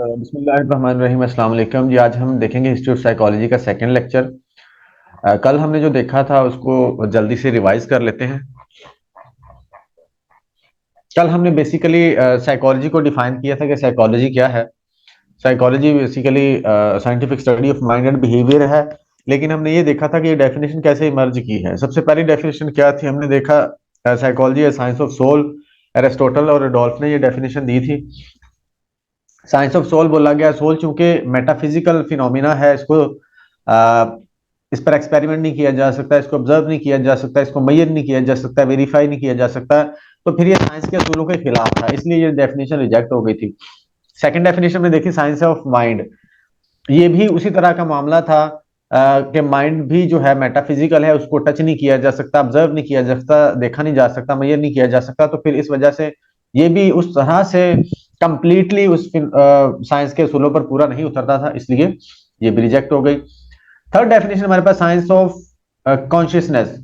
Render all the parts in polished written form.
बिस्मिल्लाहिर्रहमानिर्रहीम, अस्सलाम वालेकुम जी। आज हम देखेंगे हिस्ट्री ऑफ साइकोलॉजी का सेकंड लेक्चर। कल हमने जो देखा था उसको जल्दी से रिवाइज कर लेते हैं। कल हमने बेसिकली साइकोलॉजी को डिफाइन किया था कि साइकोलॉजी क्या है। Psychology basically scientific study of mind and behaviour है। लेकिन हमने ये देखा था कि ये डेफिनेशन कैसे इमर्ज की है। सबसे पहली डेफिनेशन क्या थी, हमने देखा साइकोलॉजी है साइंस ऑफ सोल। एरिस्टोटल और रडोल्फ ने ये डेफिनेशन दी थी। साइंस ऑफ सोल बोला गया, सोल चूंकि मेटाफिजिकल फिनोमिना है, इसको इस पर एक्सपेरिमेंट नहीं किया जा सकता, इसको ऑब्जर्व नहीं किया जा सकता, इसको मैयर नहीं किया जा सकता, वेरीफाई नहीं किया जा सकता। तो फिर ये साइंस के असूलों के खिलाफ था, इसलिए ये डेफिनेशन रिजेक्ट हो गई थी। सेकंड डेफिनेशन में देखी साइंस ऑफ माइंड। ये भी उसी तरह का मामला था कि माइंड भी जो है मेटाफिजिकल है, उसको टच नहीं किया जा सकता, ऑब्जर्व नहीं किया जा सकता, देखा नहीं जा सकता, मैयर नहीं किया जा सकता। तो फिर इस वजह से ये भी उस तरह से कंप्लीटली उस साइंस के असूलों पर पूरा नहीं उतरता था, इसलिए ये भी रिजेक्ट हो गई। थर्ड डेफिनेशन हमारे पास साइंस ऑफ कॉन्शियसनेस।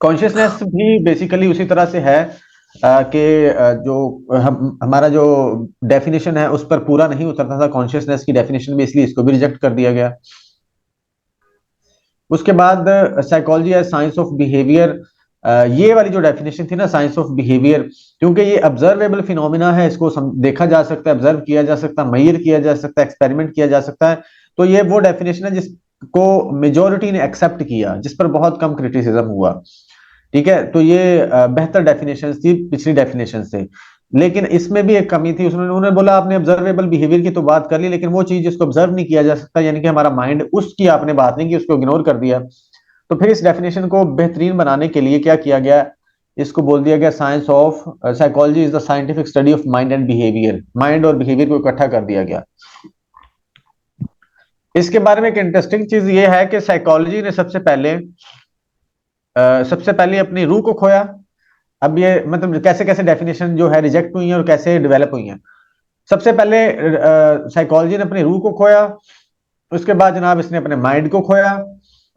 कॉन्शियसनेस भी बेसिकली उसी तरह से है कि जो हमारा जो डेफिनेशन है उस पर पूरा नहीं उतरता था कॉन्शियसनेस की डेफिनेशन भी, इसलिए इसको भी रिजेक्ट कर दिया गया। उसके बाद साइकोलॉजी है साइंस ऑफ बिहेवियर। ये वाली जो डेफिनेशन थी ना, साइंस ऑफ बिहेवियर, क्योंकि ये ऑब्जर्वेबल फिनोमिना है, इसको देखा जा सकता है, ऑब्जर्व किया जा सकता है, मैयर किया जा सकता है, एक्सपेरिमेंट किया जा सकता है। तो ये वो डेफिनेशन है जिसको मेजोरिटी ने एक्सेप्ट किया, जिस पर बहुत कम क्रिटिसिज्म हुआ। ठीक है, तो ये बेहतर डेफिनेशन थी पिछली डेफिनेशन से। लेकिन इसमें भी एक कमी थी, उसने उन्होंने बोला आपने ऑब्जर्वेबल बिहेवियर की तो बात कर ली, लेकिन वो चीज जिसको ऑब्जर्व नहीं किया जा सकता, यानी कि हमारा माइंड, उसकी आपने बात नहीं की, उसको इग्नोर कर दिया। तो फिर इस डेफिनेशन को बेहतरीन बनाने के लिए क्या किया गया, इसको बोल दिया गया science of psychology is the scientific study of mind and behaviour. Mind और बिहेवियर को इकट्ठा कर दिया गया। इसके बारे में एक इंटरेस्टिंग चीज ये है कि साइकोलॉजी ने सबसे पहले अपनी रूह को खोया। अब ये मतलब कैसे कैसे डेफिनेशन जो है रिजेक्ट हुई है और कैसे डेवलप हुई है। सबसे पहले साइकोलॉजी ने अपनी रूह को खोया। उसके बाद जनाब इसने अपने माइंड को खोया।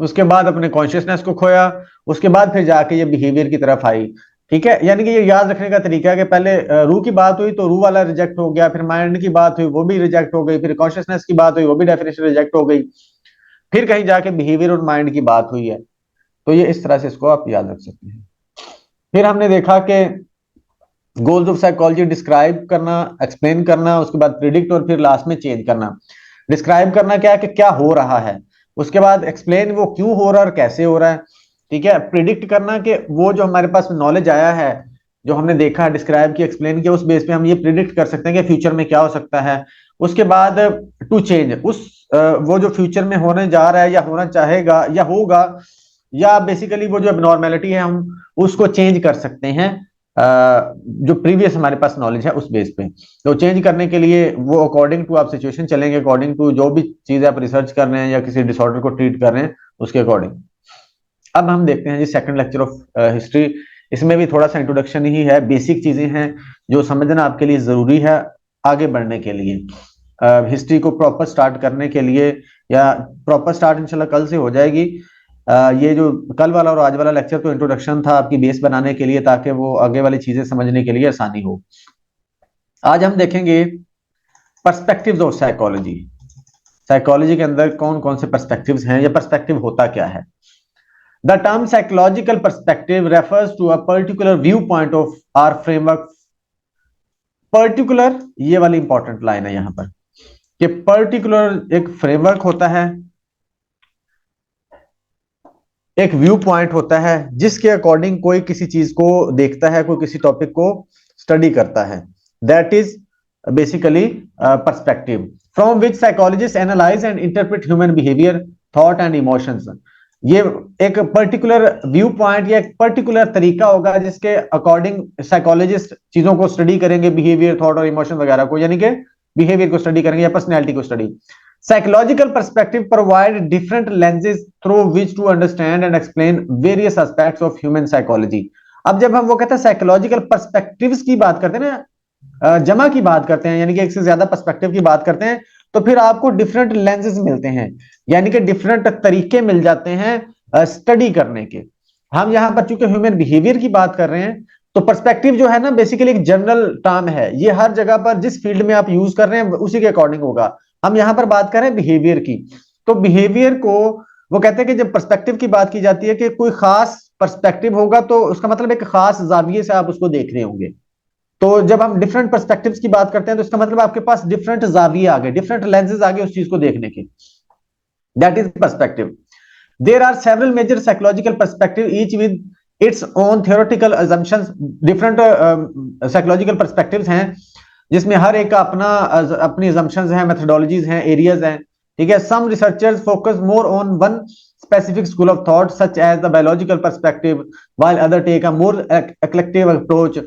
उसके बाद अपने कॉन्शियसनेस को खोया। उसके बाद फिर जाके ये बिहेवियर की तरफ आई। ठीक है, यानी कि ये याद रखने का तरीका है कि पहले रूह की बात हुई तो रूह वाला रिजेक्ट हो गया, फिर माइंड की बात हुई वो भी रिजेक्ट हो गई, फिर कॉन्शियसनेस की बात हुई वो भी डेफिनेशन रिजेक्ट हो गई, फिर कहीं जाके बिहेवियर और माइंड की बात हुई है। तो ये इस तरह से इसको आप याद रख सकते हैं। फिर हमने देखा कि गोल्स ऑफ साइकोलॉजी डिस्क्राइब करना, एक्सप्लेन करना, उसके बाद प्रिडिक्ट और फिर लास्ट में चेंज करना। डिस्क्राइब करना क्या है कि क्या हो रहा है, उसके बाद एक्सप्लेन वो क्यों हो रहा है और कैसे हो रहा है। ठीक है, प्रिडिक्ट करना कि वो जो हमारे पास नॉलेज आया है, जो हमने देखा, डिस्क्राइब किया, एक्सप्लेन किया, उस बेस पे हम ये प्रिडिक्ट कर सकते हैं कि फ्यूचर में क्या हो सकता है। उसके बाद टू चेंज, उस वो जो फ्यूचर में होने जा रहा है या होना चाहेगा या होगा, या बेसिकली वो जो एबनॉर्मेलिटी है हम उसको चेंज कर सकते हैं जो प्रीवियस हमारे पास नॉलेज है उस बेस पे। तो चेंज करने के लिए वो अकॉर्डिंग टू आप सिचुएशन चलेंगे, अकॉर्डिंग टू जो भी चीज आप रिसर्च कर रहे हैं या किसी डिसऑर्डर को ट्रीट कर रहे हैं उसके अकॉर्डिंग। अब हम देखते हैं जी सेकंड लेक्चर ऑफ हिस्ट्री। इसमें भी थोड़ा सा इंट्रोडक्शन ही है, बेसिक चीजें हैं जो समझना आपके लिए जरूरी है आगे बढ़ने के लिए। हिस्ट्री को प्रॉपर स्टार्ट करने के लिए, या प्रॉपर स्टार्ट इंशाल्लाह कल से हो जाएगी। ये जो कल वाला और आज वाला लेक्चर तो इंट्रोडक्शन था आपकी बेस बनाने के लिए, ताकि वो आगे वाली चीजें समझने के लिए आसानी हो। आज हम देखेंगे पर्सपेक्टिव्स ऑफ साइकोलॉजी। साइकोलॉजी के अंदर कौन कौन से पर्सपेक्टिव्स हैं या पर्सपेक्टिव होता क्या है। The term psychological perspective refers to a particular view point of or framework. Particular, ये वाली इंपॉर्टेंट लाइन है यहां पर कि पर्टिकुलर एक फ्रेमवर्क होता है, एक व्यू पॉइंट होता है जिसके अकॉर्डिंग कोई किसी चीज को देखता है, कोई किसी टॉपिक को स्टडी करता है। That is basically perspective from which psychologist analyse and interpret human behaviour, thought and emotions. ये एक पर्टिकुलर व्यू पॉइंट या एक पर्टिकुलर तरीका होगा जिसके अकॉर्डिंग साइकोलॉजिस्ट चीजों को स्टडी करेंगे, बिहेवियर, थॉट और इमोशन वगैरह को, यानी कि बिहेवियर को स्टडी करेंगे या पर्सनैलिटी को study. Psychological perspective provide different lenses through which to understand and explain various aspects of human psychology। अब जब हम वो कहते हैं साइकोलॉजिकल पर्सपेक्टिव्स की बात करते हैं ना, जमा की बात करते हैं, यानी कि एक से ज्यादा पर्सपेक्टिव की बात करते हैं, तो फिर आपको डिफरेंट लेंसेज मिलते हैं, यानी कि डिफरेंट तरीके मिल जाते हैं स्टडी करने के। हम यहाँ पर चूंकि ह्यूमन बिहेवियर की बात कर रहे हैं, तो पर्सपेक्टिव जो है ना बेसिकली एक जनरल टर्म है, ये हर जगह पर जिस फील्ड में आप यूज कर रहे हैं उसी के अकॉर्डिंग होगा। हम यहां पर बात कर रहे हैं बिहेवियर की, तो बिहेवियर को वो कहते हैं कि जब पर्सपेक्टिव की बात की जाती है कि कोई खास पर्सपेक्टिव होगा तो उसका मतलब एक खास जाविये से आप उसको देख रहे होंगे। तो जब हम डिफरेंट पर्सपेक्टिव्स की बात करते हैं तो इसका मतलब आपके पास डिफरेंट जाविये आ गए, डिफरेंट लेंसेज आ गए उस चीज को देखने के, that is perspective. There are several major psychological perspectives, each with its own theoretical assumptions. Different psychological perspectives हैं जिसमें हर एक का अपना अपनी assumptions हैं, methodologies हैं, areas हैं, ठीक है। Some researchers focus more on one specific school of thought, such as the biological perspective, while other take a more eclectic approach.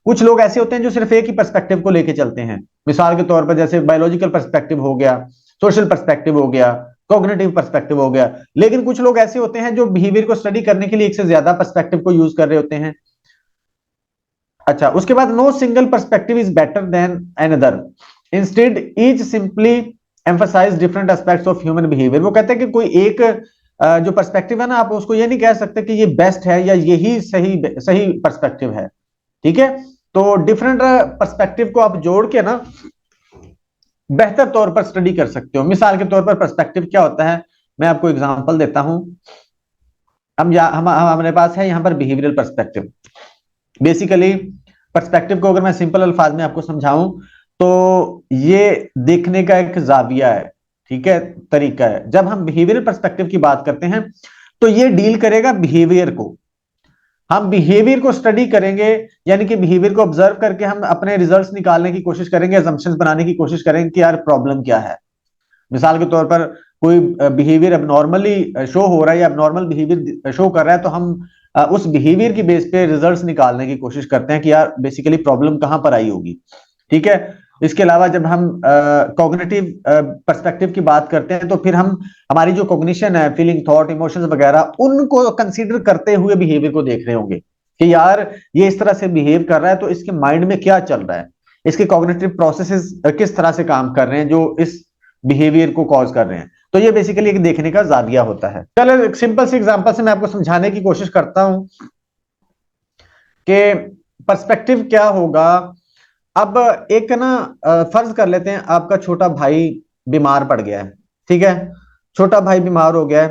कुछ लोग ऐसे होते हैं जो सिर्फ एक ही पर्सपेक्टिव को लेके चलते हैं, मिसाल के तौर पर जैसे बायोलॉजिकल पर्सपेक्टिव हो गया, सोशल पर्सपेक्टिव हो गया, कॉग्निटिव पर्सपेक्टिव हो गया। लेकिन कुछ लोग ऐसे होते हैं जो बिहेवियर को स्टडी करने के लिए एक से ज्यादा पर्सपेक्टिव को यूज कर रहे होते हैं। अच्छा, उसके बाद no single perspective is better than another, instead each simply emphasise different aspects of human behaviour. वो कहते हैं कि कोई एक जो पर्सपेक्टिव है ना, आप उसको ये नहीं कह सकते कि ये बेस्ट है या यही सही सही पर्सपेक्टिव है, ठीक है। तो डिफरेंट पर्सपेक्टिव को आप जोड़ के ना बेहतर तौर पर स्टडी कर सकते हो। मिसाल के तौर पर पर्सपेक्टिव क्या होता है, मैं आपको एग्जांपल देता हूं। हमारे पास है यहां पर बिहेवियरल पर्सपेक्टिव। बेसिकली पर्सपेक्टिव को अगर मैं सिंपल अल्फाज में आपको समझाऊं तो ये देखने का एक जाविया है, ठीक है, तरीका है। जब हम बिहेवियरल पर्सपेक्टिव की बात करते हैं तो ये डील करेगा बिहेवियर को, हम बिहेवियर को स्टडी करेंगे, यानी कि बिहेवियर को ऑब्जर्व करके हम अपने रिजल्ट्स निकालने की कोशिश करेंगे, असम्पशंस बनाने की कोशिश करेंगे कि यार प्रॉब्लम क्या है। मिसाल के तौर पर कोई बिहेवियर अबनॉर्मली शो हो रहा है या अबनॉर्मल बिहेवियर शो कर रहा है, तो हम उस बिहेवियर की बेस पे रिजल्ट्स निकालने की कोशिश करते हैं कि यार बेसिकली प्रॉब्लम कहां पर आई होगी, ठीक है। इसके अलावा जब हम कॉग्निटिव पर्सपेक्टिव की बात करते हैं तो फिर हम हमारी जो कॉग्निशन है, फीलिंग, थॉट, इमोशंस वगैरह, उनको कंसीडर करते हुए बिहेवियर को देख रहे होंगे कि यार ये इस तरह से बिहेव कर रहा है तो इसके माइंड में क्या चल रहा है, इसके कॉग्निटिव प्रोसेसेस किस तरह से काम कर रहे हैं जो इस बिहेवियर को कॉज कर रहे हैं। तो ये बेसिकली एक देखने का जाविया होता है। चलो एक सिंपल सी एग्जांपल से मैं आपको समझाने की कोशिश करता हूं कि पर्सपेक्टिव क्या होगा। अब एक ना फर्ज कर लेते हैं आपका छोटा भाई बीमार पड़ गया है, ठीक है, छोटा भाई बीमार हो गया है।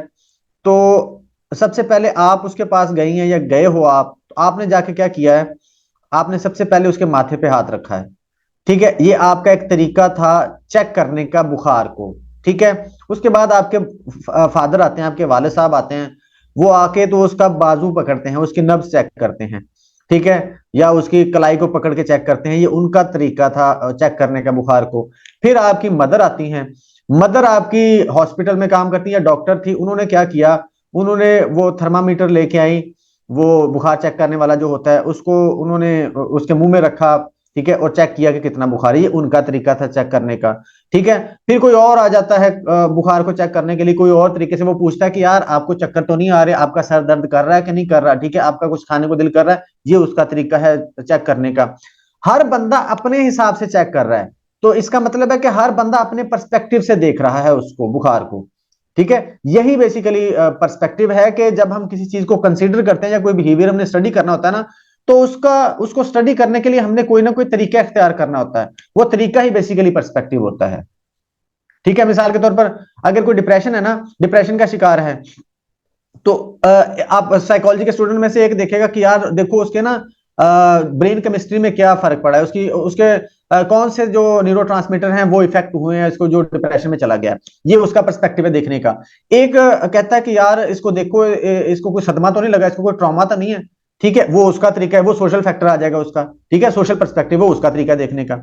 तो सबसे पहले आप उसके पास गई हैं या गए हो आप, तो आपने जाके क्या किया है, आपने सबसे पहले उसके माथे पे हाथ रखा है, ठीक है। ये आपका एक तरीका था चेक करने का बुखार को, ठीक है। उसके बाद आपके फादर आते हैं, आपके वाले साहब आते हैं, वो आके तो उसका बाजू पकड़ते हैं, उसकी नब्ज चेक करते हैं, ठीक है, या उसकी कलाई को पकड़ के चेक करते हैं। ये उनका तरीका था चेक करने का बुखार को। फिर आपकी मदर आती हैं, मदर आपकी हॉस्पिटल में काम करती है, डॉक्टर थी, उन्होंने क्या किया, उन्होंने वो थर्मामीटर लेके आई, वो बुखार चेक करने वाला जो होता है उसको उन्होंने उसके मुंह में रखा, ठीक है, और चेक किया कि कितना बुखार है। ये उनका तरीका था चेक करने का, ठीक है। फिर कोई और आ जाता है बुखार को चेक करने के लिए, कोई और तरीके से वो पूछता है कि यार आपको चक्कर तो नहीं आ रहे, आपका सर दर्द कर रहा है कि नहीं कर रहा, ठीक है, आपका कुछ खाने को दिल कर रहा है। ये उसका तरीका है चेक करने का। हर बंदा अपने हिसाब से चेक कर रहा है, तो इसका मतलब है कि हर बंदा अपने पर्सपेक्टिव से देख रहा है उसको, बुखार को, ठीक है। यही बेसिकली पर्सपेक्टिव है कि जब हम किसी चीज को कंसीडर करते हैं या कोई बिहेवियर हमने स्टडी करना होता है ना, तो उसको स्टडी करने के लिए हमने कोई ना कोई तरीका इख्तियार करना होता है, वो तरीका ही बेसिकली पर्सपेक्टिव होता है, ठीक है। मिसाल के तौर पर अगर कोई डिप्रेशन है ना, डिप्रेशन का शिकार है, तो आप साइकोलॉजी के स्टूडेंट में से एक देखेगा कि यार देखो उसके ना ब्रेन केमिस्ट्री में क्या फर्क पड़ा है, उसके कौन से जो न्यूरोट्रांसमीटर हैं वो इफेक्ट हुए हैं, इसको जो डिप्रेशन में चला गया। ये उसका पर्सपेक्टिव है देखने का। एक कहता है कि यार इसको देखो, इसको कोई सदमा तो नहीं लगा, इसको कोई ट्रॉमा तो नहीं है, ठीक है, वो उसका तरीका है, वो सोशल फैक्टर आ जाएगा उसका, ठीक है, सोशल पर्सपेक्टिव वो उसका तरीका देखने का,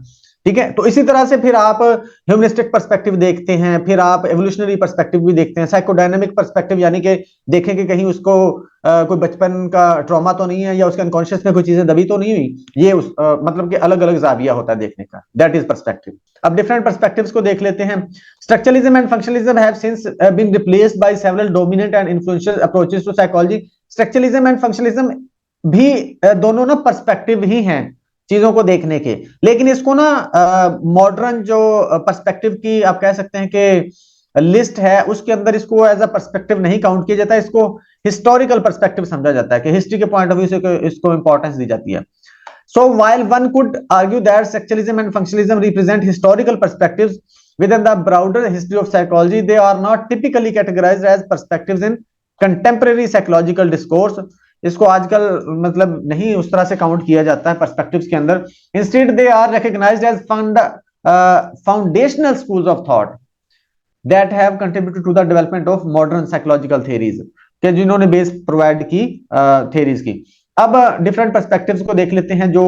ठीक है। तो इसी तरह से फिर आप ह्यूमनिस्टिक पर्सपेक्टिव देखते हैं, फिर आप एवोल्यूशनरी पर्सपेक्टिव भी देखते हैं, साइकोडायनेमिक पर्सपेक्टिव, यानी कि देखें कि कहीं उसको कोई बचपन का ट्रॉमा तो नहीं है या उसके अनकॉन्शियस में कोई चीजें दबी तो नहीं हुई। ये मतलब कि अलग अलग जाविया होता है देखने का, दैट इज पर्सपेक्टिव। अब डिफरेंट पर्सपेक्टिव्स को देख लेते हैं। Structuralism and functionalism have since been replaced by several dominant and influential approaches to psychology. Structuralism and functionalism भी दोनों ना पर्सपेक्टिव ही हैं चीजों को देखने के, लेकिन इसको ना मॉडर्न जो पर्सपेक्टिव की आप कह सकते हैं कि लिस्ट है उसके अंदर इसको एज अ पर्सपेक्टिव नहीं काउंट किया जाता है, इसको हिस्टोरिकल पर्सपेक्टिव समझा जाता है कि हिस्ट्री के पॉइंट ऑफ व्यू से इसको इंपॉर्टेंस दी जाती है। So while one could argue that structuralism and functionalism represent historical perspectives within the broader history of psychology, they are not typically categorized as perspectives in contemporary psychological discourse. इसको आजकल मतलब नहीं उस तरह से काउंट किया जाता है पर्सपेक्टिव्स के अंदर. Instead they are recognised as foundational schools of thought that have contributed to the development of modern psychological theories, कि जिन्होंने बेस प्रोवाइड की थ्योरीज की. अब डिफरेंट पर्सपेक्टिव्स को देख लेते हैं जो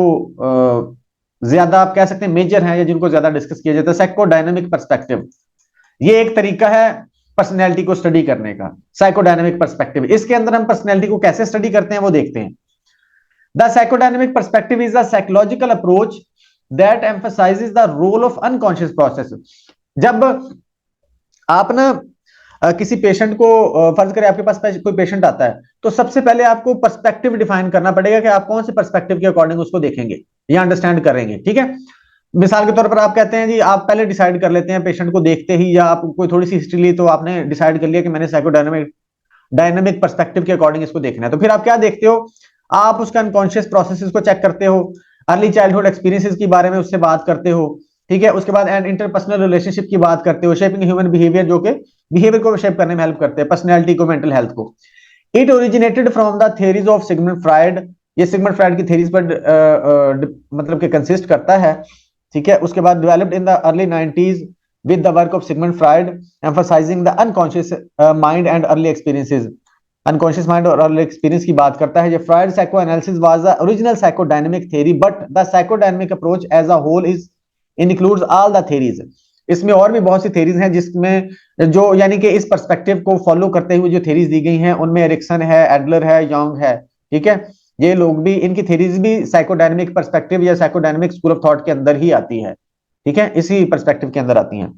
ज्यादा आप कह सकते हैं मेजर हैं या जिनको ज्यादा डिस्कस किया जाता है. साइकोडायनामिक पर्सपेक्टिव, ये एक तरीका है पर्सनैलिटी को स्टडी करने का. साइकोडायनामिक पर्सपेक्टिव, इसके अंदर हम पर्सनैलिटी को कैसे स्टडी करते हैं वो देखते हैं. The psychodynamic perspective is a psychological approach that emphasises the role of unconscious process. जब आप ना किसी पेशेंट को फर्ज करें आपके पास कोई पेशेंट आता है, तो सबसे पहले आपको पर्सपेक्टिव डिफाइन करना पड़ेगा कि आप कौन से पर्सपेक्टिव के अकॉर्डिंग उसको देखेंगे या अंडरस्टैंड करेंगे. ठीक है, मिसाल के तौर पर आप कहते हैं जी, आप पहले डिसाइड कर लेते हैं पेशेंट को देखते ही, या आप कोई थोड़ी सी हिस्ट्री ली तो आपने डिसाइड कर लिया कि मैंने डायनामिक पर्सपेक्टिव के अकॉर्डिंग इसको देखना है. तो फिर आप क्या देखते हो, आप उसका अनकॉन्शियस प्रोसेसेस को चेक करते हो, अर्ली चाइल्डहुड एक्सपीरियंसेस के बारे में उससे बात करते हो. ठीक है, उसके बाद इंटरपर्सनल रिलेशनशिप की बात करते हो, शेपिंग ह्यूमन बिहेवियर, जो कि बिहेवियर को शेप करने में हेल्प करते हैं, पर्सनैलिटी को, मेंटल हेल्थ को. It originated from the theories of Sigmund fried. ये सिगमंड फ्राइड की थ्योरीज पर मतलब के कंसिस्ट करता है. ठीक है, उसके बाद developed in the early 90s with the work of Sigmund Freud emphasising the unconscious mind and early experiences. Unconscious mind और अर्ली एक्सपीरियंस की बात करता है. ये Freud psychoanalysis was the original psychodynamic theory, but the psychodynamic approach as a whole is includes all the theories. इसमें और भी बहुत सी थ्योरीज हैं जिसमें जो यानी कि इस पर्सपेक्टिव को फॉलो करते हुए जो थ्योरीज दी गई हैं, उनमें एरिक्सन है, एडलर है, योंग है. ठीक है, ये लोग भी, इनकी थ्योरीज भी साइकोडायनामिक पर्सपेक्टिव या साइकोडायनामिक स्कूल ऑफ थॉट के अंदर ही आती है. ठीक है, इसी पर्सपेक्टिव के अंदर आती हैं.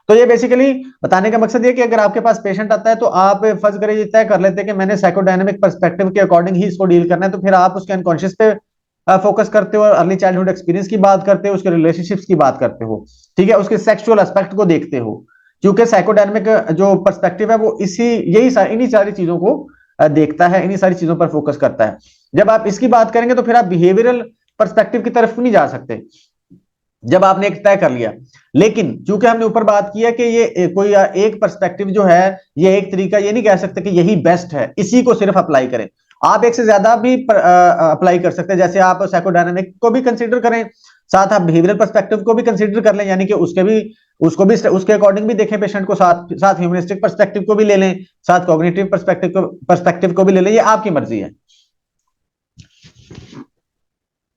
तो ये बेसिकली बताने का मकसद ये कि अगर आपके पास पेशेंट आता है तो आप फर्ज करें ये तय कर लेते हैं कि मैंने साइकोडायनामिक पर्सपेक्टिव के अकॉर्डिंग ही इसको डील करना है, तो फिर आप उसके अनकॉन्शियस पे फोकस करते हो, अर्ली चाइल्डहुड एक्सपीरियंस की बात करते हो, उसके रिलेशनशिप्स की बात करते हो. ठीक है, उसके सेक्सुअल एस्पेक्ट को देखते हो, क्योंकि साइकोडायनामिक जो पर्सपेक्टिव है वो इन्हीं सारी चीजों को देखता है, इन्हीं सारी चीजों पर फोकस करता है. जब आप इसकी बात करेंगे तो फिर आप बिहेवियरल पर्सपेक्टिव की तरफ नहीं जा सकते जब आपने एक तय कर लिया. लेकिन चूंकि हमने ऊपर बात की है कि ये कोई एक पर्सपेक्टिव जो है, ये एक तरीका, ये नहीं कह सकते कि यही बेस्ट है, इसी को सिर्फ अप्लाई करें. आप एक से ज्यादा भी अप्लाई कर सकते हैं. जैसे आप साइकोडायनामिक को भी कंसीडर करें, साथ आप बिहेवियरल पर्सपेक्टिव को भी कंसीडर कर लें, यानी कि उसको भी उसके अकॉर्डिंग भी देखें पेशेंट को, साथ ह्यूमनिस्टिक पर्सपेक्टिव को भी ले लें, साथ कॉग्निटिव पर्सपेक्टिव को भी ले लें, ये आपकी मर्जी है.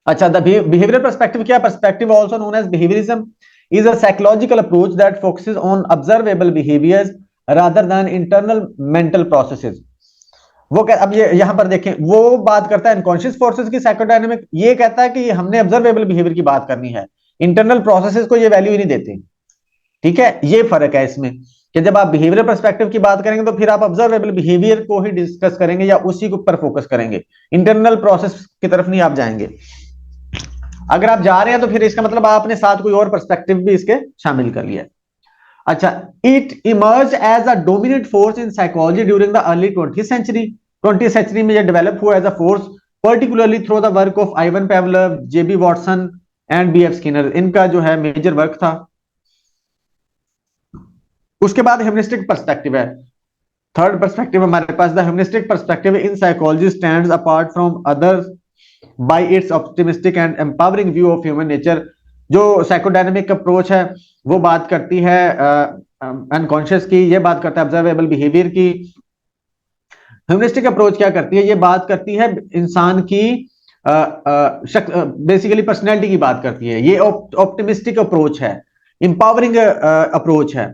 अच्छा, द बिहेवियरल पर्सपेक्टिव क्या? Perspective also known as behaviourism is a psychological approach that focuses on observable behaviours rather than internal mental processes. वो अब ये यहां पर देखें, वो बात करता है अनकॉन्शियस फोर्सेस की. साइकोडायनामिक ये कहता है कि हमने ऑब्जर्वेबल बिहेवियर की बात करनी है, इंटरनल प्रोसेसेस को ये वैल्यू ही नहीं देते. ठीक है, ये फर्क है इसमें कि जब आप बिहेवियरल पर्सपेक्टिव की बात करेंगे तो फिर आप ऑब्जर्वेबल बिहेवियर को ही डिस्कस करेंगे या उसी के ऊपर फोकस करेंगे, इंटरनल प्रोसेस की तरफ नहीं आप जाएंगे. अगर आप जा रहे हैं तो फिर इसका मतलब आपने साथ कोई और पर्सपेक्टिव भी इसके शामिल कर लिया. अच्छा, it emerge as a dominant force in psychology during the early 20th century. 20th century में ये डेवलप हुआ as a force, particularly through the work of Ivan Pavlov, JB Watson and B F Skinner. इनका जो है major work था. उसके बाद humanistic perspective है, थर्ड पर्सपेक्टिव हमारे पास. The humanistic perspective in psychology stands apart from others by its optimistic and empowering view of human nature. जो साइकोडायनामिक अप्रोच है वो बात करती है अनकॉन्शियस की, ये बात करता है ऑब्जर्वेबल बिहेवियर की. ह्यूमनिस्टिक अप्रोच क्या करती है? ये बात करती है इंसान की बेसिकली पर्सनैलिटी की बात करती है. ये ऑप्टिमिस्टिक अप्रोच है, इंपावरिंग अप्रोच है.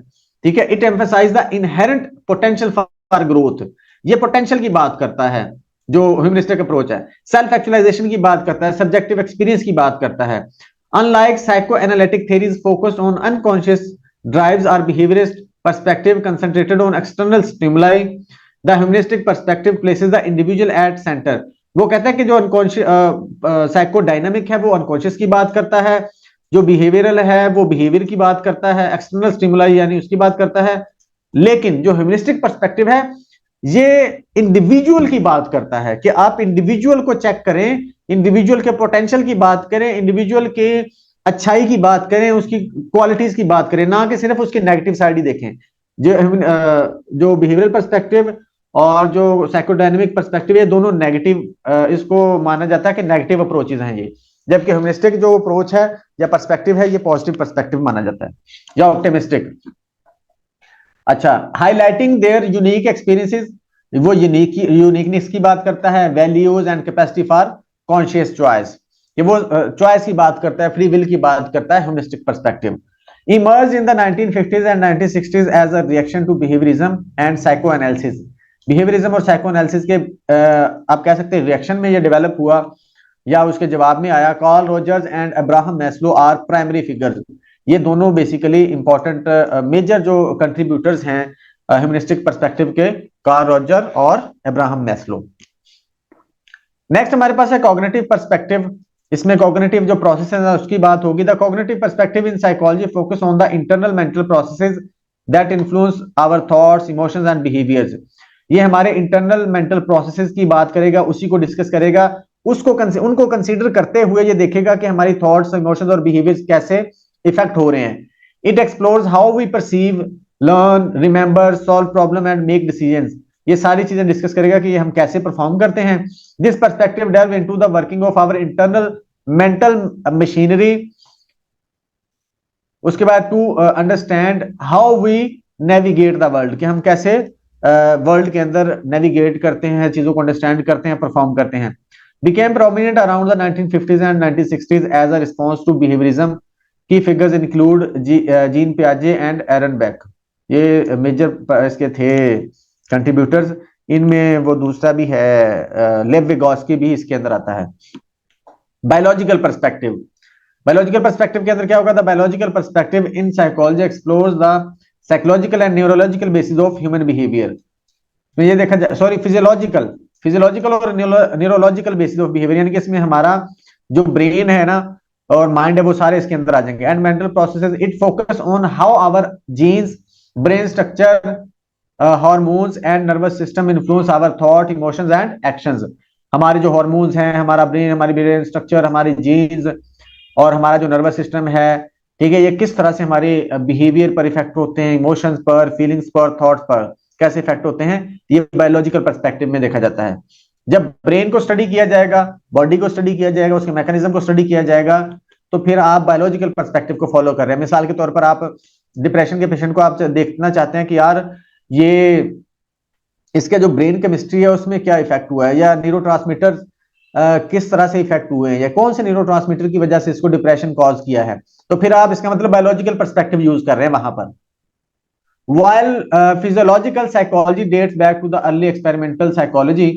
ठीक है, it emphasise the inherent potential for growth. ये पोटेंशियल की बात करता है जो ह्यूमनिस्टिक अप्रोच है. सेल्फ एक्चुअलाइजेशन की बात करता है, सब्जेक्टिव एक्सपीरियंस की बात करता है. Unlike psychoanalytic theories focused on unconscious drives or behaviorist perspective concentrated on external stimuli, the humanistic perspective places the individual at center. वो कहता है कि जो अनकॉन्शियस साइकोडायनामिक है वो अनकॉन्शियस की बात करता है, जो बिहेवियरल है वो बिहेवियर की बात करता है, एक्सटर्नल स्टिमुलाई यानी उसकी बात करता है. लेकिन जो ह्यूमनिस्टिक पर्सपेक्टिव है ये इंडिविजुअल की बात करता है कि आप इंडिविजुअल को चेक करें, इंडिविजुअल के पोटेंशियल की बात करें, इंडिविजुअल के अच्छाई की बात करें, उसकी क्वालिटीज की बात करें, ना कि सिर्फ उसकी नेगेटिव साइड ही देखें। जो बिहेवियरल पर्सपेक्टिव और जो साइकोडायनेमिक पर्सपेक्टिव है, दोनों नेगेटिव, इसको माना जाता है कि नेगेटिव अप्रोचेज हैं ये, जबकि ह्यूमनिस्टिक जो अप्रोच है या पर्सपेक्टिव है, ये पॉजिटिव पर्सपेक्टिव माना जाता है, या ऑप्टिमिस्टिक। अच्छा, हाईलाइटिंग देयर यूनिक एक्सपीरियंसेस, वो यूनिकनेस की बात करता है, values and capacity for conscious choice, कि वो चॉइस की बात करता है, फ्री विल की बात करता है humanistic perspective. Emerge in the 1950s and 1960s as a reaction to behaviourism and psychoanalysis. Behaviourism और साइकोएनालिसिस के आप कह सकते हैं रिएक्शन में ये डेवलप हुआ या उसके जवाब में आया। Carl Rogers and Abraham Maslow are primary figures. ये दोनों बेसिकली इंपॉर्टेंट मेजर जो कंट्रीब्यूटर्स हैं ह्यूमनिस्टिक पर्सपेक्टिव के, कार्ल रोजर और अब्राहम मैस्लो। नेक्स्ट हमारे पास है कॉग्निटिव पर्सपेक्टिव। इसमें कॉग्निटिव जो प्रोसेसेस है उसकी बात होगी। The cognitive perspective in psychology focus on the internal mental processes that influence our thoughts, emotions and behaviours. ये हमारे इंटरनल मेंटल प्रोसेसेस की बात करेगा, उसी को डिस्कस करेगा, उनको कंसीडर करते हुए ये देखेगा कि हमारी थॉट्स, इमोशंस और बिहेवियर्स कैसे इफेक्ट हो रहे हैं। It explores how we perceive, learn, remember, solve problem and make decisions. ये सारी चीजें डिस्कस करेगा कि ये हम कैसे परफॉर्म करते हैं। This perspective delve into the working of our internal mental machinery. उसके बाद to understand how we navigate the world, कि हम कैसे वर्ल्ड के अंदर नेविगेट करते हैं, चीजों को अंडरस्टैंड करते हैं, परफॉर्म करते हैं। Became prominent around the 1950s and 1960s as a response to behaviorism. Key figures include Jean Piaget and Aaron Beck. ये मेजर इसके थे कंट्रीब्यूटर्स। इनमें वो दूसरा भी है, लेव विगोस्की भी इसके अंदर आता है। Biological perspective. बायोलॉजिकल पर्सपेक्टिव के अंदर क्या होगा? The biological perspective in psychology explores the psychological and neurological basis of human behaviour. तो ये देखा जाए, सॉरी, फिजियोलॉजिकल और न्यूरोलॉजिकल बेसिस ऑफ बिहेवियर, यानी कि इसमें हमारा जो ब्रेन है ना और माइंड है वो सारे इसके अंदर आ जाएंगे। And mental processes, it focus on how our genes, brain structure, hormones and nervous system influence our thought, emotions and actions. हमारे जो हार्मोन्स हैं, हमारा ब्रेन, हमारी ब्रेन स्ट्रक्चर, हमारी जीन्स और हमारा जो नर्वस सिस्टम है, ठीक है, ये किस तरह से हमारे बिहेवियर पर इफेक्ट होते हैं, इमोशंस पर, फीलिंग्स पर, थॉट्स पर कैसे इफेक्ट होते हैं, ये बायोलॉजिकल पर्सपेक्टिव में देखा जाता है। जब ब्रेन को स्टडी किया जाएगा, बॉडी को स्टडी किया जाएगा, उसके मैकेनिज्म को स्टडी किया जाएगा, तो फिर आप बायोलॉजिकल पर्सपेक्टिव को फॉलो कर रहे हैं। मिसाल के तौर पर आप डिप्रेशन के पेशेंट को आप देखना चाहते हैं कि यार ये इसके जो ब्रेन केमिस्ट्री है उसमें क्या इफेक्ट हुआ है, या न्यूरोट्रांसमीटर किस तरह से इफेक्ट हुए हैं, या कौन से न्यूरोट्रांसमीटर की वजह से इसको डिप्रेशन कॉज किया है, तो फिर आप इसका मतलब बायोलॉजिकल पर्सपेक्टिव यूज कर रहे हैं वहां पर। While physiological psychology dates back to the early experimental psychology,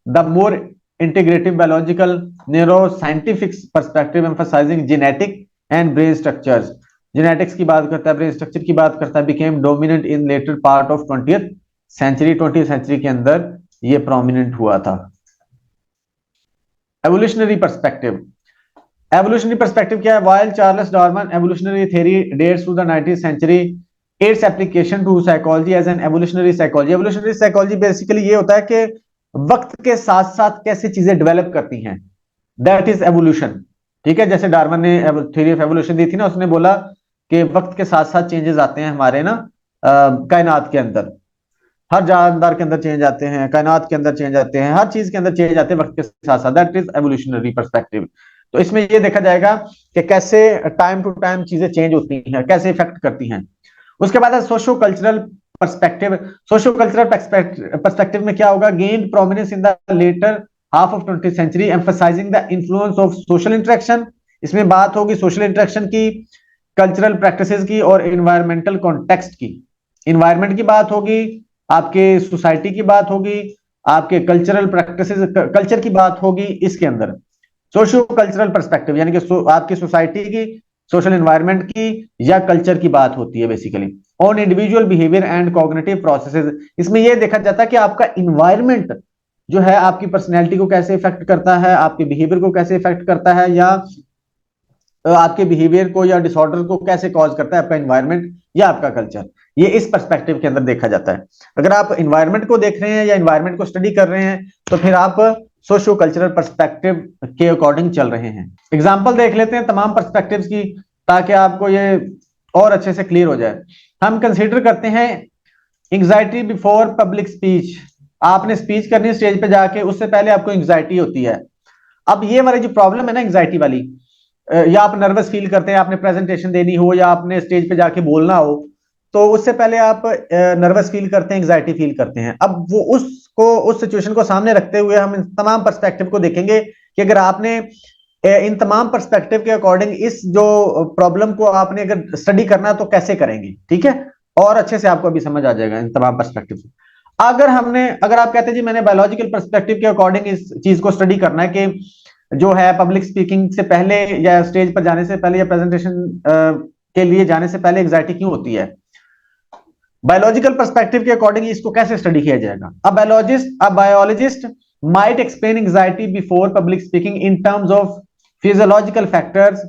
the more integrative biological neuroscientific perspective emphasizing genetic and brain structures, genetics की बात करता है, brain structure की बात करता है, became dominant in later part of 20th century। 20th century के अंदर ये prominent हुआ था। evolutionary perspective, evolutionary perspective क्या है? While Charles Darwin evolutionary theory dates to the 19th century, its application to psychology as an evolutionary psychology। evolutionary psychology basically ये होता है कि वक्त के साथ साथ कैसे चीजें डेवलप करती हैं, दैट इज एवोल्यूशन। ठीक है, जैसे डार्विन ने थ्योरी ऑफ एवोल्यूशन दी थी ना, उसने बोला कि वक्त के साथ साथ चेंजेस आते हैं हमारे ना कायनात के अंदर, हर जानदार के अंदर चेंज आते हैं, कायनात के अंदर चेंज आते हैं, हर चीज के अंदर चेंज आते हैं वक्त के साथ साथ, दैट इज एवोल्यूशनरी पर्सपेक्टिव। तो इसमें ये देखा जाएगा कि कैसे टाइम टू टाइम चीजें चेंज होती हैं, कैसे इफेक्ट करती हैं। उसके बाद है socio cultural perspective. Socio cultural perspective में क्या होगा? Gained prominence in the latter half of 20th century, emphasising the influence of social interaction. इसमें बात होगी सोशल इंटरेक्शन की, कल्चरल प्रैक्टिसेस की और एनवायरमेंटल कॉन्टेक्स्ट की। एनवायरमेंट की बात होगी, आपके सोसाइटी की बात होगी, आपके कल्चरल प्रैक्टिसेस, कल्चर की बात होगी इसके अंदर। सोशो कल्चरल पर्सपेक्टिव यानी कि आपकी सोसाइटी की, सोशल एनवायरनमेंट की या कल्चर की बात होती है basically. On individual behaviour and cognitive processes, इसमें यह देखा जाता है कि आपका इन्वायरमेंट जो है आपकी पर्सनैलिटी को कैसे इफेक्ट करता है, आपके बिहेवियर को कैसे इफेक्ट करता है, या आपके बिहेवियर को या डिसऑर्डर को कैसे कॉज करता है आपका इन्वायरमेंट या आपका कल्चर। ये इस पर्सपेक्टिव के अंदर देखा जाता है। अगर आप इन्वायरमेंट को देख रहे हैं या इन्वायरमेंट को स्टडी कर रहे हैं तो फिर आप सोशियो कल्चरल पर्सपेक्टिव के अकॉर्डिंग चल रहे हैं। एग्जाम्पल देख लेते हैं तमाम पर्सपेक्टिव्स की, ताकि आपको ये और अच्छे से क्लियर हो जाए। हम कंसीडर करते हैं एंग्जाइटी बिफोर पब्लिक स्पीच। आपने स्पीच करनी है स्टेज पे जाके, उससे पहले आपको एंग्जाइटी होती है। अब ये वाली जो प्रॉब्लम है ना एंग्जाइटी वाली, या आप नर्वस फील करते हैं, आपने प्रेजेंटेशन देनी हो या आपने स्टेज पे जाके बोलना हो, तो उससे पहले आप नर्वस फील करते हैं, एंग्जाइटी फील करते हैं। अब वो उस सिचुएशन को सामने रखते हुए हम इन तमाम पर्सपेक्टिव को देखेंगे कि अगर आपने इन तमाम पर्सपेक्टिव के अकॉर्डिंग इस जो प्रॉब्लम को आपने अगर स्टडी करना है तो कैसे करेंगे, ठीक है, और अच्छे से आपको अभी समझ आ जाएगा इन तमाम पर्सपेक्टिव से। अगर आप कहते हैं जी मैंने बायोलॉजिकल पर्सपेक्टिव के अकॉर्डिंग इस चीज को स्टडी करना है कि जो है पब्लिक स्पीकिंग से पहले या स्टेज पर जाने से पहले या प्रेजेंटेशन के लिए जाने से पहले एंग्जाइटी क्यों होती है, बायोलॉजिकल पर्सपेक्टिव के अकॉर्डिंग इसको कैसे स्टडी किया जाएगा। A biologist might explain anxiety before public speaking in terms of physiological factors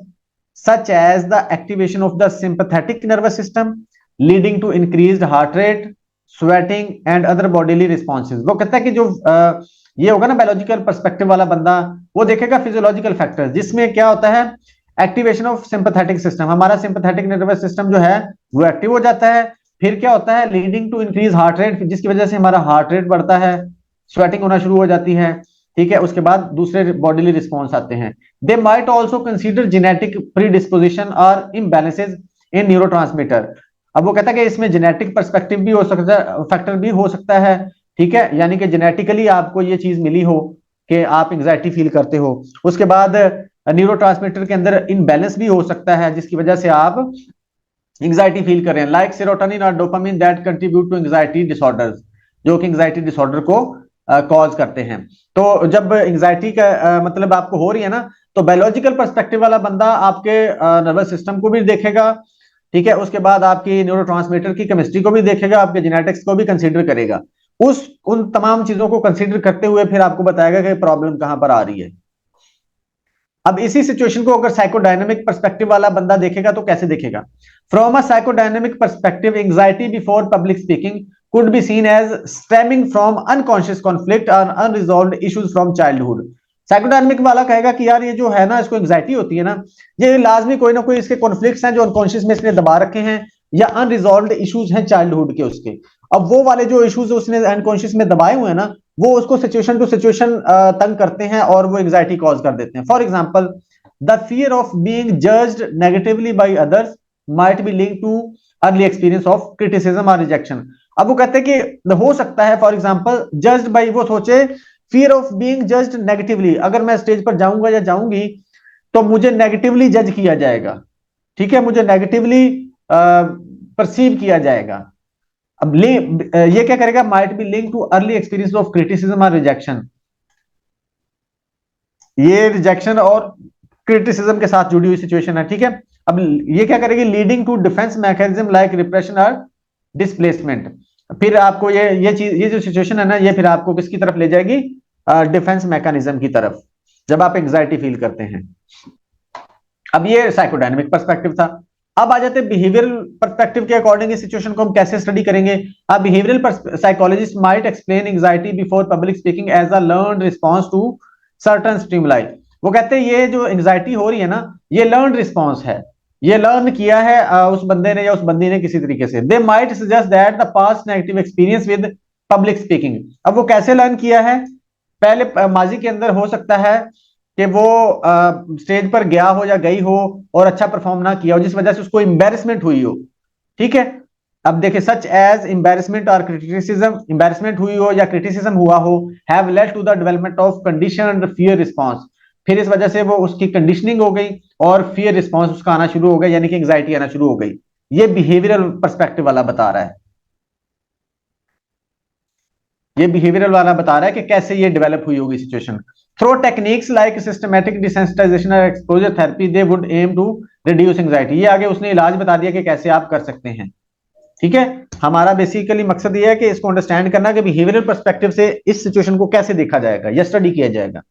such as the activation of the sympathetic nervous system leading to increased heart rate, sweating and other bodily responses. वो कहता है कि जो ये होगा ना biological perspective वाला बंदा, वो देखेगा फिजियोलॉजिकल फैक्टर्स, जिसमें क्या होता है एक्टिवेशन ऑफ सिंपैथेटिक सिस्टम, हमारा सिंपैथेटिक नर्वस सिस्टम जो है वो एक्टिव हो जाता है। फिर क्या होता है leading to increase heart rate, जिसकी वजह से हमारा हार्ट रेट बढ़ता है, स्वेटिंग होना शुरू हो जाती है, ठीक है। उसके बाद दूसरे बॉडीली रिस्पॉन्स आते हैं। They might also consider genetic predisposition और इम्बैलेंसेज इन न्यूरोट्रांसमीटर। अब वो कहता है कि इसमें जेनेटिक पर्सपेक्टिव भी हो सकता है, फैक्टर भी हो सकता है, ठीक है, यानी कि जेनेटिकली आपको ये चीज मिली हो कि आप एंग्जाइटी फील करते हो। उसके बाद न्यूरोट्रांसमीटर के अंदर इनबैलेंस भी हो सकता है, जिसकी वजह से आप एंग्जाइटी फील कर रहे हैं, लाइक सेरोटोनिन और dopamine that contribute to anxiety disorders, जो कि एंग्जाइटी डिसऑर्डर को कॉज करते हैं। तो जब एंग्जाइटी का मतलब आपको हो रही है ना, तो बायोलॉजिकल पर्सपेक्टिव वाला बंदा आपके नर्वस सिस्टम को भी देखेगा, ठीक है, उसके बाद आपकी न्यूरोट्रांसमीटर की केमिस्ट्री को भी देखेगा, आपके जेनेटिक्स को भी कंसीडर करेगा। उन तमाम चीजों को कंसीडर करते हुए फिर आपको बताएगा कि प्रॉब्लम कहां पर आ रही है। अब इसी सिचुएशन को अगर साइकोडायनेमिक पर्सपेक्टिव वाला बंदा देखेगा तो कैसे देखेगा। From a psychodynamic perspective anxiety before public speaking could be seen as stemming from unconscious conflict और unresolved issues from childhood. Psychodynamic वाला कहेगा कि यार ये जो है ना, इसको एंग्जाइटी होती है ना, ये लाजमी कोई ना कोई इसके कॉन्फ्लिक्ट्स हैं जो अनकॉन्शियस में इसने दबा रखे हैं, या अनरिजॉल्व्ड इश्यूज हैं चाइल्डहुड के उसके। अब वो वाले जो इश्यूज उसने अनकॉन्शियस में दबाए हुए हैं ना, वो उसको सिचुएशन टू सिचुएशन तंग करते हैं और वो एंग्जाइटी कॉज कर देते हैं। For example the fear of being judged negatively by others might be linked too early experience of criticism और रिजेक्शन। अब वो कहते हैं कि हो सकता है फॉर एग्जांपल जज्ड बाय, वो सोचे fear of being judged negatively, अगर मैं स्टेज पर जाऊंगा या जाऊंगी तो मुझे नेगेटिवली जज किया जाएगा, ठीक है, मुझे नेगेटिवली परसीव किया जाएगा। अब ये क्या करेगा, might be link too early experience of criticism और रिजेक्शन, ये रिजेक्शन और क्रिटिसिज्म के साथ जुड़ी हुई सिचुएशन है, ठीक है। अब ये क्या करेगी, leading to defence mechanism like repression और डिस्प्लेसमेंट। फिर आपको ये जो सिचुएशन है ना, ये फिर आपको किसकी तरफ ले जाएगी, डिफेंस मैकेनिज्म की तरफ, जब आप एंग्जाइटी फील करते हैं। अब ये साइकोडायनेमिक पर्सपेक्टिव था। अब आ जाते हैं बिहेवियरल पर्सपेक्टिव के अकॉर्डिंग इस सिचुएशन को हम कैसे स्टडी करेंगे। अब behavioural psychologist might explain anxiety before public speaking as a learned response to certain stimuli. वो कहते हैं ये जो एंग्जाइटी हो रही है ना, ये लर्न रिस्पांस है, ये लर्न किया है उस बंदे ने या उस बंदी ने किसी तरीके से। They might suggest that the past negative experience with public speaking. अब वो कैसे लर्न किया है, पहले माजी के अंदर हो सकता है कि वो स्टेज पर गया हो या गई हो और अच्छा परफॉर्म ना किया हो, जिस वजह से उसको एम्बेरसमेंट हुई हो, ठीक है। अब देखिए सच एज एम्बेरसमेंट और क्रिटिसिज्म, एम्बेरसमेंट हुई हो या क्रिटिसिज्म हुआ हो, have led to the development of conditioned fear response. फिर इस वजह से वो उसकी कंडीशनिंग हो गई और फियर रिस्पांस उसका आना शुरू हो गया, यानी कि एंग्जाइटी आना शुरू हो गई। ये बिहेवियरल पर्सपेक्टिव वाला बता रहा है, ये बिहेवियरल वाला बता रहा है कि कैसे ये डेवलप हुई होगी situation. Through techniques like systematic desensitization और exposure therapy they would aim to reduce anxiety. ये आगे उसने इलाज बता दिया कि कैसे आप कर सकते हैं, ठीक है। हमारा बेसिकली मकसद ये है कि इसको अंडरस्टैंड करना कि बिहेवियरल पर्सपेक्टिव से इस सिचुएशन को कैसे देखा जाएगा या स्टडी किया जाएगा।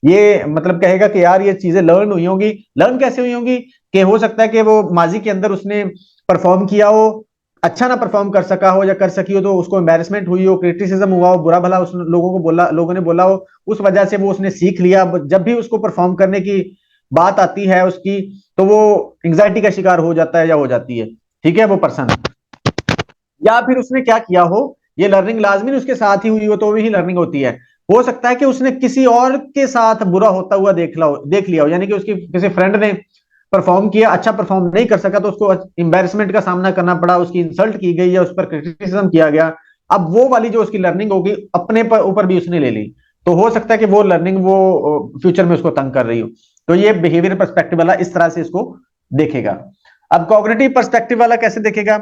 ये मतलब कहेगा कि यार ये चीजें लर्न हुई होंगी, लर्न कैसे हुई होंगी, कि हो सकता है कि वो माजी के अंदर उसने परफॉर्म किया हो, अच्छा ना परफॉर्म कर सका हो या कर सकी हो तो उसको एम्बेरसमेंट हुई हो, क्रिटिसिज्म हुआ हो, बुरा भला उस लोगों ने बोला हो, उस वजह से वो उसने सीख लिया, जब भी उसको परफॉर्म करने की बात आती है उसकी, तो वो एंग्जाइटी का शिकार हो जाता है या हो जाती है, ठीक है, वो पर्सन। या फिर उसने क्या किया हो, ये लर्निंग लाजमी उसके साथ ही हुई हो तो भी लर्निंग होती है। हो सकता है कि उसने किसी और के साथ बुरा होता हुआ देख लिया हो, यानी कि उसकी किसी फ्रेंड ने परफॉर्म किया, अच्छा परफॉर्म नहीं कर सका तो उसको एम्बेरसमेंट का सामना करना पड़ा, उसकी इंसल्ट की गई या उस पर क्रिटिसिज्म किया गया। अब वो वाली जो उसकी लर्निंग होगी अपने पर ऊपर भी उसने ले ली, तो हो सकता है कि वो लर्निंग वो फ्यूचर में उसको तंग कर रही हो। तो ये बिहेवियर पर्सपेक्टिव वाला इस तरह से इसको देखेगा। अब कॉग्निटिव पर्सपेक्टिव वाला कैसे देखेगा?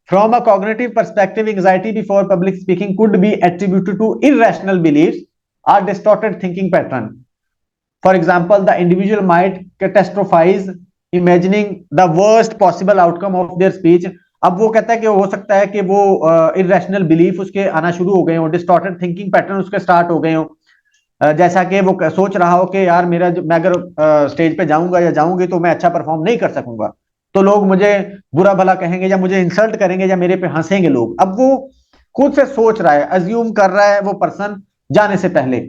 From a cognitive perspective, anxiety before public speaking could be attributed to irrational beliefs or distorted thinking pattern. For example, the individual might catastrophize, imagining the worst possible outcome of their speech. अब वो कहता है कि हो सकता है कि वो इरेशनल बिलीफ उसके आना शुरू हो गए हो, डिस्टॉर्टेड थिंकिंग पैटर्न उसके स्टार्ट हो गए हो। जैसा कि वो सोच रहा हो कि यार मेरा मैं अगर स्टेज पे जाऊंगा या जाऊंगी तो मैं अच्छा परफॉर्म नहीं कर सकूंगा, तो लोग मुझे बुरा भला कहेंगे या मुझे इंसल्ट करेंगे या मेरे पे हंसेंगे लोग। अब वो खुद से सोच रहा है, अज्यूम कर रहा है वो पर्सन जाने से पहले।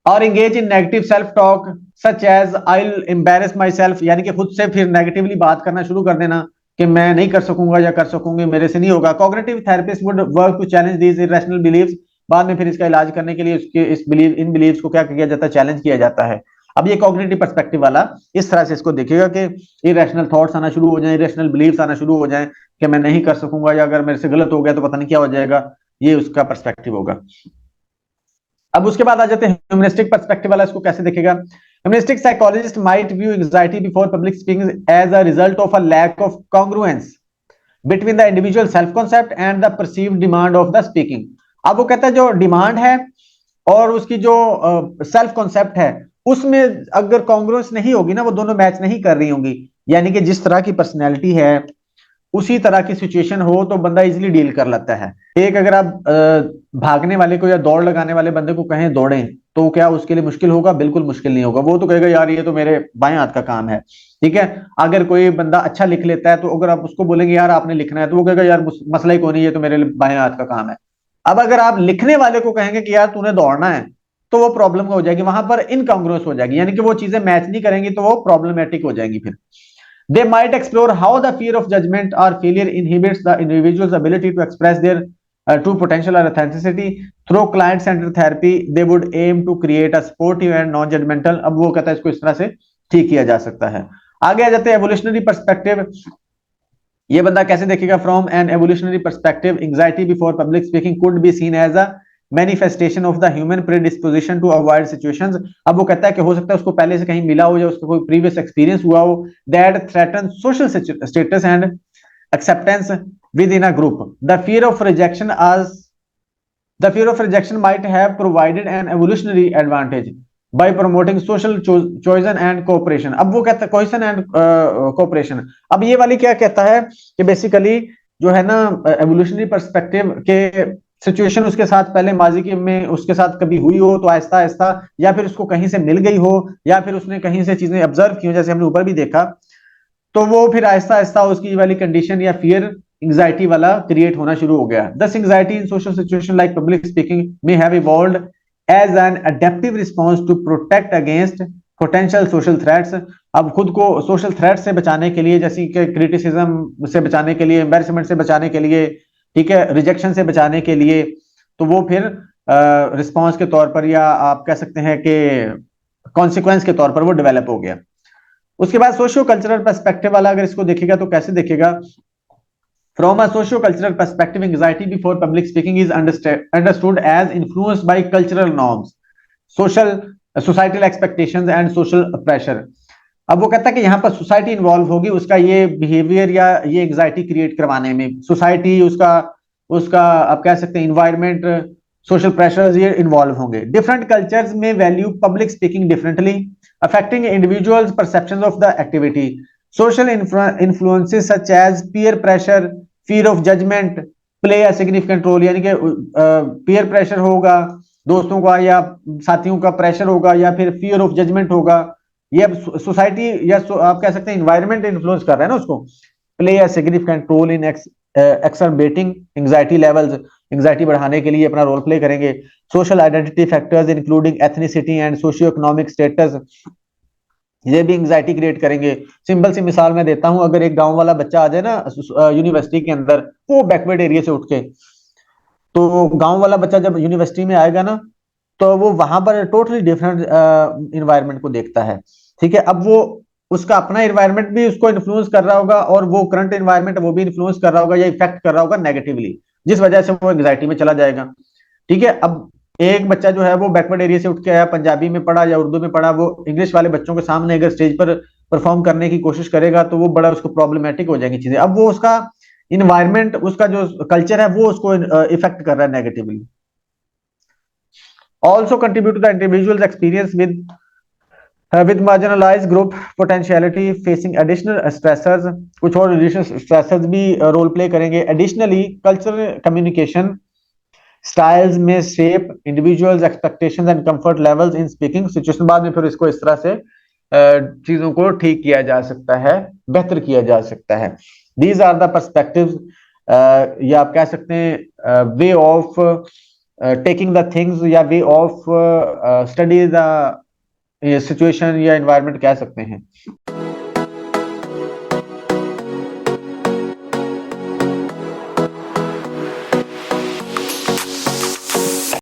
और engage in negative self talk such as I will embarrass myself, यानी कि खुद से फिर नेगेटिवली बात करना शुरू कर देना कि मैं नहीं कर सकूंगा या कर सकूंगी, मेरे से नहीं होगा। Cognitive therapist would work to challenge these irrational beliefs. बाद में फिर इसका इलाज करने के लिए उसके इन बिलीव्स को क्या किया जाता है, चैलेंज किया जाता है। अब ये कॉग्निटिव पर्सपेक्टिव वाला इस तरह से इसको देखेगा कि इरेशनल थॉट्स आना शुरू हो जाए, इरेशनल बिलीव्स आना शुरू हो जाए कि मैं नहीं कर सकूंगा या अगर मेरे से गलत हो गया तो पता नहीं क्या हो जाएगा। ये उसका पर्सपेक्टिव होगा। अब उसके बाद आ जाते हैं ह्यूमनिस्टिक पर्सपेक्टिव वाला, इसको कैसे देखेगा? Humanistic psychologist might view anxiety before public speaking as a result of a lack of congruence between the individual self concept and the perceived demand of the speaking. अब वो कहता है जो डिमांड है और उसकी जो सेल्फ कॉन्सेप्ट है उसमें अगर कॉन्ग्रुएंस नहीं होगी ना, वो दोनों मैच नहीं कर रही होंगी, यानी कि जिस तरह की पर्सनैलिटी है उसी तरह की सिचुएशन हो तो बंदा इजीली डील कर लेता है। एक अगर आप भागने वाले को या दौड़ लगाने वाले बंदे को कहें दौड़ें तो क्या उसके लिए मुश्किल होगा? बिल्कुल मुश्किल नहीं होगा, वो तो कहेगा यार ये तो मेरे बाएं हाथ का काम है, ठीक है। अगर कोई बंदा अच्छा लिख लेता है तो अगर आप उसको बोलेंगे यार आपने लिखना है तो वो कहेगा यार मसला ही कोई नहीं, ये तो मेरे बाएं हाथ का काम है। अब अगर आप लिखने वाले को कहेंगे कि यार तूने दौड़ना है तो वो प्रॉब्लम हो जाएगी, वहां पर इनकॉन्ग्रुएंस हो जाएगी, यानी कि वो चीजें मैच नहीं करेंगी तो वो प्रॉब्लमेटिक हो जाएंगी फिर। They might explore how the fear of judgment or failure inhibits the individual's ability to express their true potential or authenticity. Through client-centered therapy, they would aim to create a supportive and non-judgmental. अब वो कहता है इसको इस तरह से ठीक किया जा सकता है। आगे आ जाते हैं एवोल्यूशनरी पर्सपेक्टिव। ये बंदा कैसे देखेगा? From an evolutionary perspective, anxiety before public speaking could be seen as a manifestation of the human predisposition to avoid situations. अब वो कहता है कि हो सकता है उसको पहले से कहीं मिला हो या उसका कोई प्रीवियस एक्सपीरियंस हुआ हो that threaten social status and acceptance within a group. The fear of rejection might have provided an evolutionary advantage by promoting social cohesion and cooperation. अब वो कहता है cohesion and cooperation। अब ये वाली क्या कहता है कि बेसिकली जो है ना एवोल्यूशनरी पर्सपेक्टिव के सिचुएशन उसके साथ पहले माजी के में उसके साथ कभी हुई हो तो आहिस्ता आहिस्ता, या फिर उसको कहीं से मिल गई हो या फिर उसने कहीं से चीजें ऑब्जर्व की हो, जैसे हमने ऊपर भी देखा, तो वो फिर आहिस्ता आहिस्ता उसकी वाली कंडीशन या फियर एंजाइटी वाला क्रिएट होना शुरू हो गया। This anxiety in social situation like public speaking may have evolved as an adaptive response to protect against potential social threats. अब खुद को सोशल थ्रेट से बचाने के लिए, जैसे कि क्रिटिसिज्म से बचाने के लिए, एम्बैरेसमेंट से बचाने के लिए, ठीक है, रिजेक्शन से बचाने के लिए, तो वो फिर रिस्पांस के तौर पर या आप कह सकते हैं कि कॉन्सिक्वेंस के तौर पर वो डेवलप हो गया। उसके बाद सोशियो कल्चरल पर्सपेक्टिव वाला अगर इसको देखेगा तो कैसे देखेगा? From a socio cultural perspective, anxiety before public speaking is understood as influenced by cultural norms, social societal expectations and social pressure. अब वो कहता है कि यहाँ पर सोसाइटी इन्वॉल्व होगी उसका ये बिहेवियर या ये एंजाइटी क्रिएट करवाने में, सोसाइटी उसका उसका आप कह सकते हैं इन्वायरमेंट, सोशल प्रेशर्स ये इन्वॉल्व होंगे। डिफरेंट कल्चर्स में value public speaking differently affecting individuals' perceptions of the activity. Social influences such as peer pressure, fear of judgment play a significant role। यानी कि peer pressure होगा दोस्तों का या साथियों का प्रेशर होगा या फिर fear of judgment होगा, ये सोसाइटी या आप कह सकते हैं इन्वायरमेंट इन्फ्लुएंस कर रहा है ना उसको। Play a significant role in exacerbating anxiety levels, anxiety बढ़ाने के लिए अपना रोल प्ले करेंगे। Social identity factors including ethnicity and socio economic status, ये भी एंग्जाइटी क्रिएट करेंगे। सिंपल सी मिसाल मैं देता हूं, अगर एक गांव वाला बच्चा आ जाए ना यूनिवर्सिटी के अंदर, वो बैकवर्ड एरिया से उठ के, तो गांव वाला बच्चा जब यूनिवर्सिटी में आएगा ना, तो वो वहां पर टोटली डिफरेंट इन्वायरमेंट को देखता है। ठीक है, अब वो उसका अपना इन्वायरमेंट भी उसको इन्फ्लुएंस कर रहा होगा, और वो करंट इन्वायरमेंट वो भी इन्फ्लुएंस कर रहा होगा या इफेक्ट कर रहा होगा नेगेटिवली, जिस वजह से वो एंग्जाइटी में चला जाएगा। ठीक है, अब एक बच्चा जो है वो बैकवर्ड एरिया से उठ के आया, पंजाबी में पढ़ा या उर्दू में पढ़ा, वो इंग्लिश वाले बच्चों के सामने अगर स्टेज पर परफॉर्म करने की कोशिश करेगा तो वो बड़ा उसको प्रॉब्लमेटिक हो जाएंगी चीजें। अब वो उसका इन्वायरमेंट, उसका जो कल्चर है वो उसको इफेक्ट कर रहा है negatively. Also contribute to the individual's experience with marginalized group potentiality facing additional stressors, कुछ और additional stressors भी रोल प्ले करेंगे। Additionally, cultural communication styles में shape individuals expectations and comfort levels in speaking situation। बाद में फिर इसको इस तरह से चीजों को ठीक किया जा सकता है, बेहतर किया जा सकता है। These are the perspectives, या आप कह सकते हैं way of taking the things, या way of study the situation या एनवायरनमेंट कह सकते हैं।